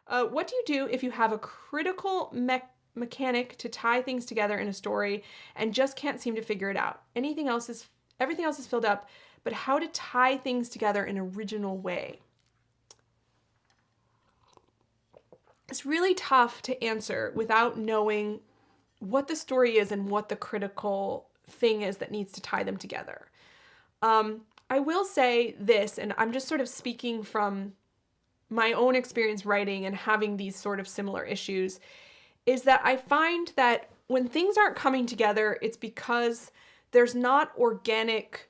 What do you do if you have a critical mechanic to tie things together in a story and just can't seem to figure it out? Everything else is filled up, but how to tie things together in an original way? It's really tough to answer without knowing what the story is and what the critical thing is that needs to tie them together. I will say this, and I'm just sort of speaking from my own experience writing and having these sort of similar issues, is that I find that when things aren't coming together, it's because there's not organic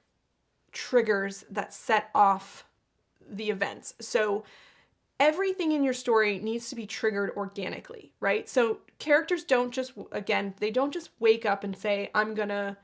triggers that set off the events. So everything in your story needs to be triggered organically, right? So characters don't just, again, they don't just wake up and say, I'm gonna,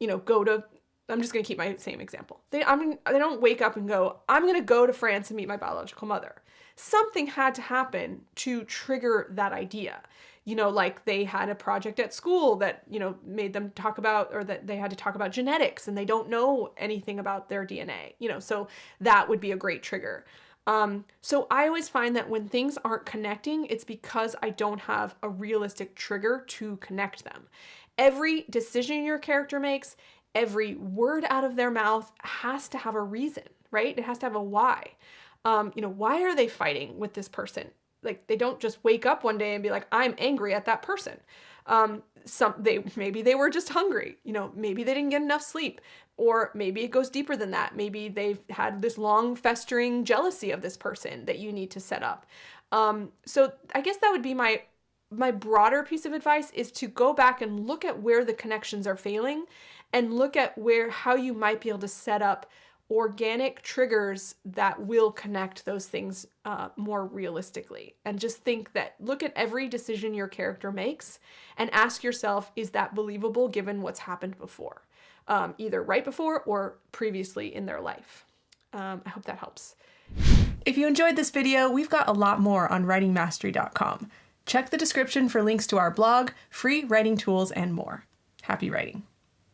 I'm just gonna keep my same example. They don't wake up and go, I'm gonna go to France and meet my biological mother. Something had to happen to trigger that idea. Like they had a project at school that, made them talk about, or that they had to talk about genetics and they don't know anything about their DNA, so that would be a great trigger. So I always find that when things aren't connecting, it's because I don't have a realistic trigger to connect them. Every decision your character makes, every word out of their mouth has to have a reason, right? It has to have a why. Why are they fighting with this person? Like they don't just wake up one day and be like, I'm angry at that person. Maybe they were just hungry, maybe they didn't get enough sleep, or maybe it goes deeper than that. Maybe they've had this long festering jealousy of this person that you need to set up. So I guess that would be my broader piece of advice, is to go back and look at where the connections are failing and look at how you might be able to set up organic triggers that will connect those things more realistically. And just look at every decision your character makes and ask yourself, is that believable given what's happened before, either right before or previously in their life? I hope that helps. If you enjoyed this video, we've got a lot more on writingmastery.com. Check the description for links to our blog, free writing tools, and more. Happy writing.